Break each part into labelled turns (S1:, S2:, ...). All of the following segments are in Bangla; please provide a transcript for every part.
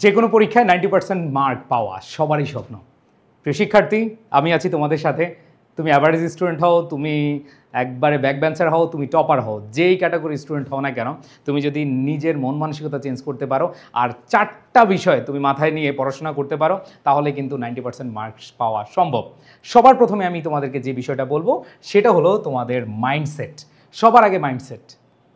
S1: যে কোনো পরীক্ষায় 90% মার্ক পাওয়া সবারই স্বপ্ন। প্রিয় শিক্ষার্থী, আমি আছি তোমাদের সাথে। তুমি অ্যাভারেজ স্টুডেন্ট হও, তুমি একবারে ব্যাক বেঞ্চার হও, তুমি টপার হও, যেই ক্যাটাগরি স্টুডেন্ট হও না কেন, তুমি যদি নিজের মন মানসিকতা চেঞ্জ করতে পারো আর 4টা বিষয় তুমি মাথায় নিয়ে পড়াশোনা করতে পারো, তাহলে কিন্তু 90% মার্কস পাওয়া সম্ভব। সবার প্রথমে আমি তোমাদেরকে যে বিষয়টা বলবো সেটা হলো তোমাদের মাইন্ডসেট। সবার আগে মাইন্ডসেট।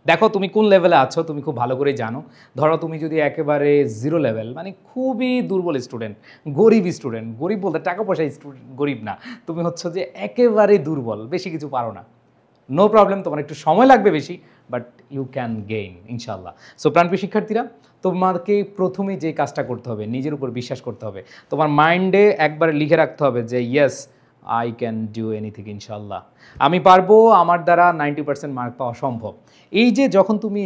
S1: দেখো তুমি কোন লেভেলে আছো তুমি খুব ভালো করে জানো। ধরো তুমি যদি একেবারে জিরো লেভেল, মানে খুবই দুর্বল স্টুডেন্ট, গরিব স্টুডেন্ট, গরিব বলতে টাকা পয়সা স্টুডেন্ট গরিব না, তুমি হচ্ছে যে একেবারে দুর্বল, বেশি কিছু পারো না, নো প্রবলেম, তোমার একটু সময় লাগবে বেশি, বাট ইউ ক্যান গেইন ইনশাল্লাহ। সো প্রাণপ্রিয় শিক্ষার্থীরা, তোমাকে প্রথমেই যে কাজটা করতে হবে, নিজের উপর বিশ্বাস করতে হবে। তোমার মাইন্ডে একবার লিখে রাখতে হবে যে yes, I can do anything ইনশাল্লাহ, আমি পারবো, আমার দ্বারা 90% মার্ক পাওয়া সম্ভব। এই যে যখন তুমি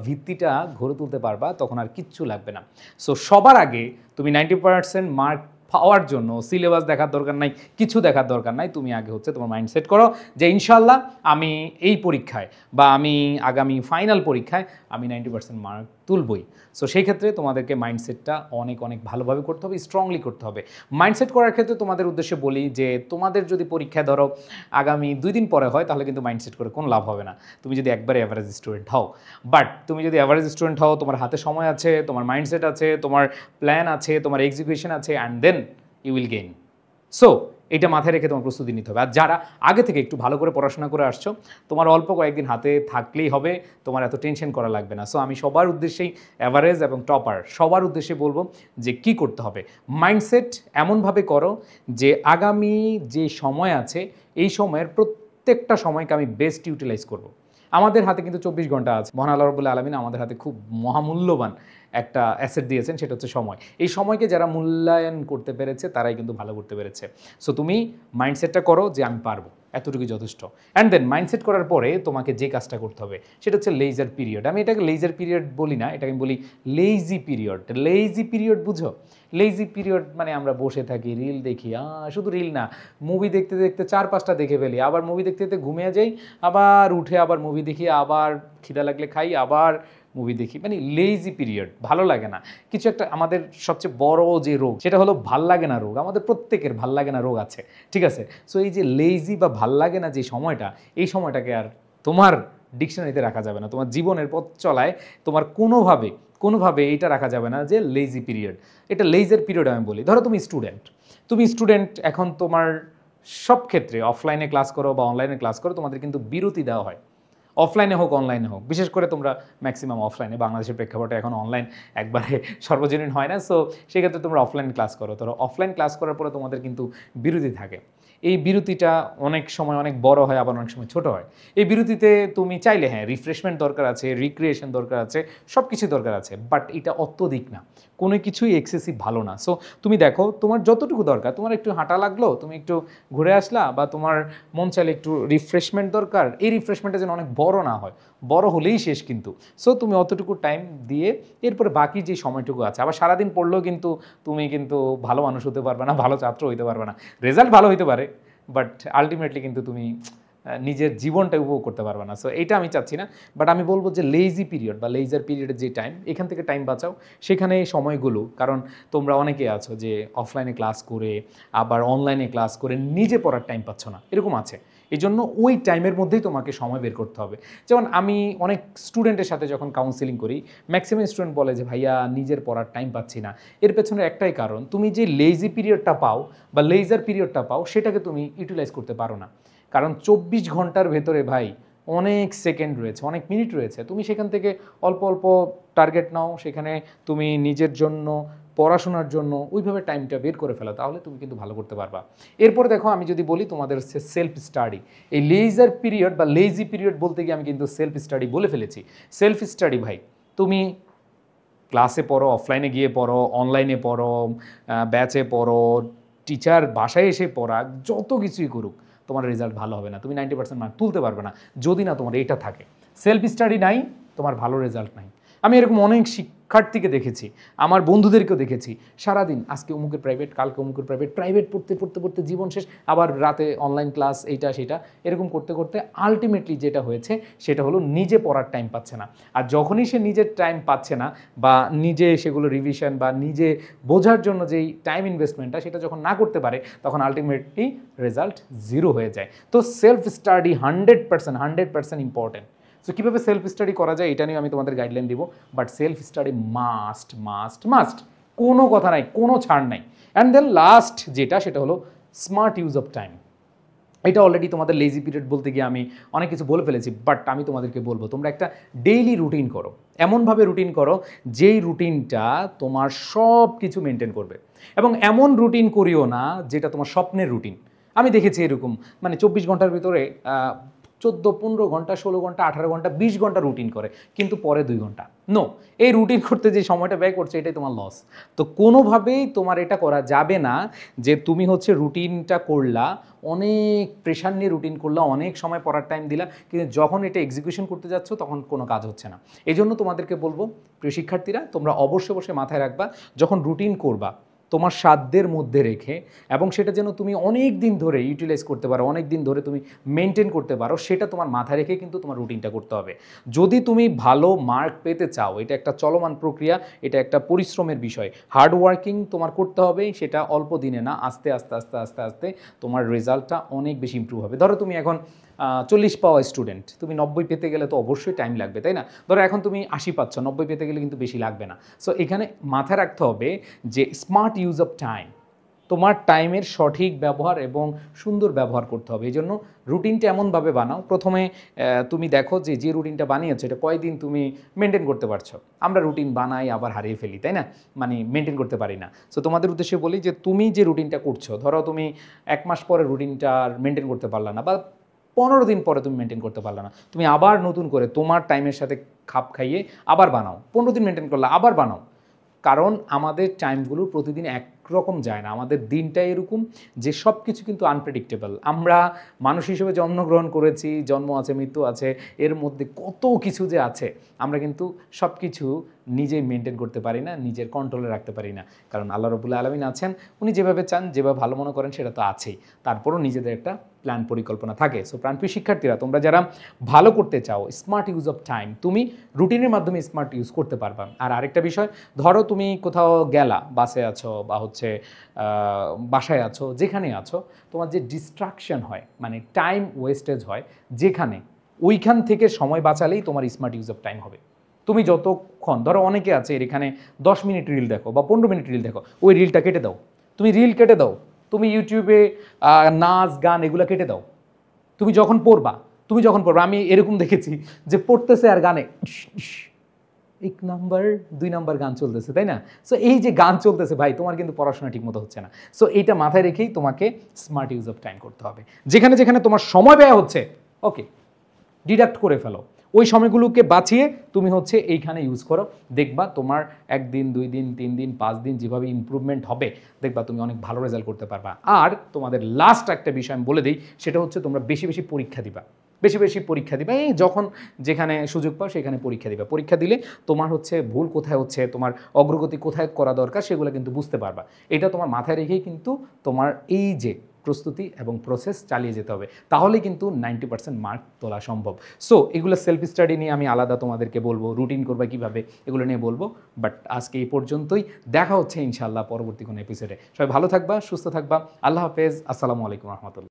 S1: ভিত্তিটা গড়ে তুলতে পারবা, তখন আর কিচ্ছু লাগবে না। সো সবার আগে তুমি 90% মার্ক পাওয়ার জন্য সিলেবাস দেখার দরকার নাই, কিছু দেখার দরকার নাই। তুমি আগে হচ্ছে তোমার মাইন্ড সেট করো যে ইনশাল্লাহ আমি এই পরীক্ষায় বা আমি আগামী ফাইনাল পরীক্ষায় আমি 90% মার্ক তুলবই। সো সেই ক্ষেত্রে তোমাদেরকে মাইন্ডসেটটা অনেক অনেক ভালোভাবে করতে হবে, স্ট্রংলি করতে হবে। মাইন্ডসেট করার ক্ষেত্রে তোমাদের উদ্দেশ্যে বলি যে তোমাদের যদি পরীক্ষায় ধরো আগামী 2 দিন পরে হয়, তাহলে কিন্তু মাইন্ডসেট করে কোনো লাভ হবে না, তুমি যদি একবারে অ্যাভারেজ স্টুডেন্ট হও। বাট তুমি যদি অ্যাভারেজ স্টুডেন্ট হও, তোমার হাতে সময় আছে, তোমার মাইন্ডসেট আছে, তোমার প্ল্যান আছে, তোমার এক্সিকিউশন আছে, and then you will gain. So এটা মাথায় রেখে তোমার প্রস্তুতি নিতে হবে। আর যারা আগে থেকে একটু ভালো করে পড়াশোনা করে আসছো, তোমার অল্প কয়েকদিন হাতে থাকলেই হবে, তোমার এত টেনশন করা লাগবে না। সো আমি সবার উদ্দেশ্যেই, অ্যাভারেজ এবং টপার সবার উদ্দেশ্যে বলবো যে কি করতে হবে। মাইন্ডসেট এমনভাবে করো যে আগামী যে সময় আছে, এই সময়ের প্রত্যেকটা সময়কে আমি বেস্ট ইউটিলাইজ করব। আমাদের হাতে কিন্তু 24 ঘন্টা আছে। মহান আল্লাহ রাব্বুল আলামিন আমাদের হাতে খুব মহামূল্যবান একটা অ্যাসেট দিয়েছেন, সেটা হচ্ছে সময়। এই সময়কে যারা মূল্যায়ন করতে পেরেছে তারাই কিন্তু ভালো করতে পেরেছে। সো তুমি মাইন্ডসেটটা করো যে আমি পারবো, এতটুকুই যথেষ্ট। অ্যান্ড দেন মাইন্ডসেট করার পরে তোমাকে যে কাজটা করতে হবে সেটা হচ্ছে লেজার পিরিয়ড। আমি এটাকে লেজার পিরিয়ড বলি না, এটাকে আমি বলি লেজি পিরিয়ড। লেজি পিরিয়ড বুঝো? লেজি পিরিয়ড মানে আমরা বসে থাকি, রিল দেখি, শুধু রিল না, মুভি দেখতে দেখতে 4-5টা দেখে ফেলি, আবার মুভি দেখতে দেখতে ঘুমিয়ে যাই, আবার উঠে আবার মুভি দেখি, আবার খিদা লাগলে খাই, আবার মুভি দেখি। মানে লেজি পিরিয়ড, ভালো লাগে না কিছু একটা। আমাদের সবচেয়ে বড় যে রোগ সেটা হলো ভাল লাগে না রোগ। আমাদের প্রত্যেকের ভাল লাগে না রোগ আছে, ঠিক আছে? সো এই যে লেজি বা ভাল লাগে না যে সময়টা, এই সময়টাকে আর তোমার ডিকশনারিতে রাখা যাবে না। তোমার জীবনের পথ চলায় তোমার কোনোভাবে এইটা রাখা যাবে না যে লেজি পিরিয়ড। এটা লেজার পিরিয়ড আমি বলি। ধরো তুমি স্টুডেন্ট, এখন তোমার সব ক্ষেত্রে অফলাইনে ক্লাস করো বা অনলাইনে ক্লাস করো, তোমাদের কিন্তু বিরতি দেওয়া হয়, অফলাইনে হোক অনলাইনে হোক। বিশেষ করে তোমরা ম্যাক্সিমাম অফলাইনে, বাংলাদেশের প্রেক্ষাপটে এখন অনলাইন একবারে সর্বজনীন হয় না। সো সেক্ষেত্রে তোমরা অফলাইন ক্লাস করো। ধরো অফলাইন ক্লাস করার পরে তোমাদের কিন্তু বিরতি থাকে। এই বিরতিটা অনেক সময় অনেক বড় হয়, আবার অনেক সময় ছোট হয়। এই বিরতিতে তুমি চাইলে হ্যাঁ রিফ্রেশমেন্ট দরকার আছে, রিক্রিয়েশন দরকার আছে, সব কিছু দরকার আছে, বাট এটা অত্যধিক না, কোনো কিছুই এক্সেসিভ ভালো না। সো তুমি দেখো তোমার যতটুকু দরকার, তোমার একটু হাঁটা লাগলো, তুমি একটু ঘুরে আসলা, বা তোমার মন চাইলে একটু রিফ্রেশমেন্ট দরকার, এই রিফ্রেশমেন্টটা যেন অনেক বড় না হয়, বড় হলেই শেষ কিন্তু। সো তুমি অতটুকু টাইম দিয়ে এরপরে বাকি যে সময়টুকু আছে, আবার সারাদিন পড়লেও কিন্তু তুমি কিন্তু ভালো মানুষ হতে পারবে না, ভালো ছাত্র হইতে পারবে না। রেজাল্ট ভালো হইতে পারে, বাট আলটিমেটলি কিন্তু তুমি নিজের জীবনটা উপভোগ করতে পারবে না। সো এইটা আমি চাচ্ছি না। বাট আমি বলবো যে লেজি পিরিয়ড বা লেজার পিরিয়ডের যে টাইম, এখান থেকে টাইম বাঁচাও সেখানে সময়গুলো। কারণ তোমরা অনেকে আছো যে অফলাইনে ক্লাস করে আবার অনলাইনে ক্লাস করে নিজে পড়ার টাইম পাচ্ছ না, এরকম আছে। এই জন্য ওই টাইমের মধ্যেই তোমাকে সময় বের করতে হবে। যেমন আমি অনেক স্টুডেন্টের সাথে যখন কাউন্সিলিং করি, ম্যাক্সিমাম স্টুডেন্ট বলে যে ভাইয়া নিজের পড়ার টাইম পাচ্ছি না। এর পেছনে একটাই কারণ, তুমি যে লেজি পিরিয়ডটা পাও বা লেজার পিরিয়ডটা পাও, সেটাকে তুমি ইউটিলাইজ করতে পারো না। কারণ 24 ঘন্টার ভেতরে ভাই অনেক সেকেন্ড রয়েছে, অনেক মিনিট রয়েছে। তুমি সেখান থেকে অল্প অল্প টার্গেট নাও, সেখানে তুমি নিজের জন্য, পড়াশোনার জন্য ওইভাবে টাইমটা বের করে ফেলো, তাহলে তুমি কিন্তু ভালো করতে পারবা। এরপরে দেখো আমি যদি বলি তোমাদের হচ্ছে সেলফ স্টাডি। এই লেজার পিরিয়ড বা লেজি পিরিয়ড বলতে গিয়ে আমি কিন্তু সেলফ স্টাডি বলে ফেলেছি। সেলফ স্টাডি ভাই, তুমি ক্লাসে পড়ো, অফলাইনে গিয়ে পড়ো, অনলাইনে পড়ো, ব্যাচে পড়ো, টিচার বাসায় এসে পড়া, যত কিছুই করুক, তোমার রেজাল্ট ভালো হবে না। তুমি 90% মার্ক তুলতে পারবে না যদি না তোমার এইটা থাকে। সেলফ স্টাডি নাই, তোমার ভালো রেজাল্ট নাই। আমি এরকম অনেক
S2: শিক্ষার্থীকে দেখেছি, আমার বন্ধুদেরকেও দেখেছি, সারাদিন আজকে অমুকের প্রাইভেট, কালকে অমুকের প্রাইভেট পড়তে পড়তে পড়তে জীবন শেষ, আবার রাতে অনলাইন ক্লাস, এইটা সেটা, এরকম করতে করতে আলটিমেটলি যেটা হয়েছে সেটা হলো নিজে পড়ার টাইম পাচ্ছে না। আর যখনই সে নিজের টাইম পাচ্ছে না বা নিজে সেগুলো রিভিশন বা নিজে বোঝার জন্য যেই টাইম ইনভেস্টমেন্টটা সেটা যখন না করতে পারে, তখন আলটিমেটলি রেজাল্ট জিরো হয়ে যায়। তো সেলফ স্টাডি 100% ইম্পর্টেন্ট। সো কীভাবে সেলফ স্টাডি করা যায় এটা নিয়ে আমি তোমাদের গাইডলাইন দিব, but self study must must must, কোনো কথা নাই, কোনো ছাড় নাই। অ্যান্ড দেন লাস্ট যেটা, সেটা হলো স্মার্ট ইউজ অফ টাইম। এটা অলরেডি তোমাদের লেজি পিরিয়ড বলতে গিয়ে আমি অনেক কিছু বলে ফেলেছি, বাট আমি তোমাদেরকে বলবো তোমরা একটা ডেইলি রুটিন করো, এমনভাবে রুটিন করো যেই রুটিনটা তোমার সব কিছু মেনটেন করবে। এবং এমন রুটিন করিও না যেটা তোমার স্বপ্নের রুটিন। আমি দেখেছি এরকম, মানে 24 ঘন্টার ভিতরে 14-15 ঘন্টা, 16 ঘন্টা, 18 ঘন্টা, 20 ঘন্টা রুটিন করে, কিন্তু পরে 2 ঘন্টা। নো, এই রুটিন করতে যে সময়টা ব্যয় করছে এটাই তোমার লস। তো কোনোভাবেই তোমার এটা করা যাবে না যে তুমি হচ্ছে রুটিনটা করলা, অনেক প্রেশার নিয়ে রুটিন করলা, অনেক সময় পড়ার টাইম দিলা, কিন্তু যখন এটা এক্সিকিউশন করতে যাচ্ছ তখন কোনো কাজ হচ্ছে না। এই জন্য তোমাদেরকে বলবো, প্রিয় শিক্ষার্থীরা, তোমরা অবশ্যই মাথায় রাখবা, যখন রুটিন করবা তোমার সাধ্যের মধ্যে রেখে, এবং সেটা যেন তুমি অনেক দিন ধরে ইউটিলাইজ করতে পারো, অনেক দিন ধরে তুমি মেনটেন করতে পারো, সেটা তোমার মাথায় রেখে কিন্তু তোমার রুটিনটা করতে হবে। যদি তুমি ভালো মার্ক পেতে চাও, এটা একটা চলমান প্রক্রিয়া, এটা একটা পরিশ্রমের বিষয়, হার্ড ওয়ার্কিং তোমার করতে হবে, সেটা অল্প দিনে না, আস্তে আস্তে আস্তে আস্তে আস্তে তোমার রেজাল্টটা অনেক বেশি ইম্প্রুভ হবে। ধরো তুমি এখন 40 পাওয়া স্টুডেন্ট, তুমি 90 পেতে গেলে তো অবশ্যই টাইম লাগবে, তাই না? ধরো এখন তুমি 80 পাচ্ছ, 90 পেতে গেলে কিন্তু বেশি লাগবে না। সো এখানে মাথায় রাখতে হবে যে স্মার্ট ইউজ অফ টাইম, তোমার টাইমের সঠিক ব্যবহার এবং সুন্দর ব্যবহার করতে হবে। এই জন্য রুটিনটা এমনভাবে বানাও, প্রথমে তুমি দেখো যে রুটিনটা বানিয়েছো এটা কয়দিন তুমি মেনটেন করতে পারছো। আমরা রুটিন বানাই আবার হারিয়ে ফেলি, তাই না? মানে মেনটেন করতে পারি না। সো তোমাদের উদ্দেশ্যে বলি যে তুমি যে রুটিনটা করছো, ধরো তুমি 1 মাস পরে রুটিনটা মেনটেন করতে পারলা না, বা 15 দিন পরে তুমি মেনটেন করতে পারলা না, তুমি আবার নতুন করে তোমার টাইমের সাথে খাপ খাইয়ে আবার বানাও। 15 দিন মেনটেন করলে আবার বানাও। কারণ আমাদের টাইমগুলো প্রতিদিন একরকম যায় না, আমাদের দিনটা এরকম যে সব কিছু কিন্তু আনপ্রেডিক্টেবল। আমরা মানুষ হিসেবে জন্মগ্রহণ করেছি, জন্ম আছে, মৃত্যু আছে, এর মধ্যে কত কিছু যে আছে, আমরা কিন্তু সব কিছু নিজেই মেনটেন করতে পারি না, নিজের কন্ট্রোলে রাখতে পারি না। কারণ আল্লাহ রাব্বুল আলামিন আছেন, উনি যেভাবে চান, যেভাবে ভালো মনে করেন সেটা তো আছেই, তারপরও নিজেদের একটা প্ল্যান পরিকল্পনা থাকে। সো প্রাণপ্রিয় শিক্ষার্থীরা, তোমরা যারা ভালো করতে চাও, স্মার্ট ইউজ অফ টাইম, তুমি রুটিনের মাধ্যমে স্মার্ট ইউজ করতে পারবা। আর আরেকটা বিষয়, ধরো তুমি কোথাও গেলা, বাসে আছো বা হচ্ছে বাসায় আছো, যেখানে আছো, তোমার যে ডিস্ট্রাকশন হয়, মানে টাইম ওয়েস্টেজ হয় যেখানে, ওইখান থেকে সময় বাঁচালেই তোমার স্মার্ট ইউজ অফ টাইম হবে। তুমি যতক্ষণ, ধরো অনেকে আছে এখানে 10 মিনিট রিল দেখো বা 15 মিনিট রিল দেখো, ওই রিলটা কেটে দাও, তুমি রিল কেটে দাও, তুমি ইউটিউবে নাচ গান এগুলো কেটে দাও। তুমি যখন পড়বা, আমি এরকম দেখেছি যে পড়তেছে আর গানে 1 নাম্বার 2 নাম্বার গান চলতেছে, তাই না? সো এই যে গান চলতেছে ভাই, তোমার কিন্তু পড়াশোনা ঠিক মতো হচ্ছে না। সো এইটা মাথায় রেখেই তোমাকে স্মার্ট ইউজ অফ টাইম করতে হবে। যেখানে যেখানে তোমার সময় ব্যয় হচ্ছে, ওকে, ডিডাক্ট করে ফেলো, ওই সময়গুলোকে বাঁচিয়ে তুমি হচ্ছে এইখানে ইউজ করো। দেখবা তোমার 1 দিন 2 দিন 3 দিন 5 দিন যেভাবে ইমপ্রুভমেন্ট হবে, দেখবা তুমি অনেক ভালো রেজাল্ট করতে পারবা। আর তোমাদের লাস্ট একটা বিষয় আমি বলে দিই, সেটা হচ্ছে তোমরা বেশি বেশি পরীক্ষা দিবা, বেশি বেশি পরীক্ষা দিবা। এই যখন যেখানে সুযোগ পাও সেখানে পরীক্ষা দিবা। পরীক্ষা দিলে তোমার হচ্ছে ভুল কোথায় হচ্ছে, তোমার অগ্রগতি কোথায় করা দরকার, সেগুলো কিন্তু বুঝতে পারবা। এটা তোমার মাথায় রেখেই কিন্তু তোমার এই যে প্রস্তুতি এবং প্রসেস চালিয়ে যেতে হবে, তাহলে কিন্তু 90% মার্ক তোলা সম্ভব। সো এগুলো সেলফ স্টাডি নিয়ে আমি আলাদা তোমাদেরকে বলবো, রুটিন করবা কীভাবে, এগুলো নিয়ে বলবো। বাট আজকে এই পর্যন্তই, দেখা হচ্ছে ইনশাআল্লাহ পরবর্তী কোনো এপিসোডে। সবাই ভালো থাকবা, সুস্থ থাকবা, আল্লাহ হাফেজ, আসসালামু আলাইকুম রহমতুল্লাহ।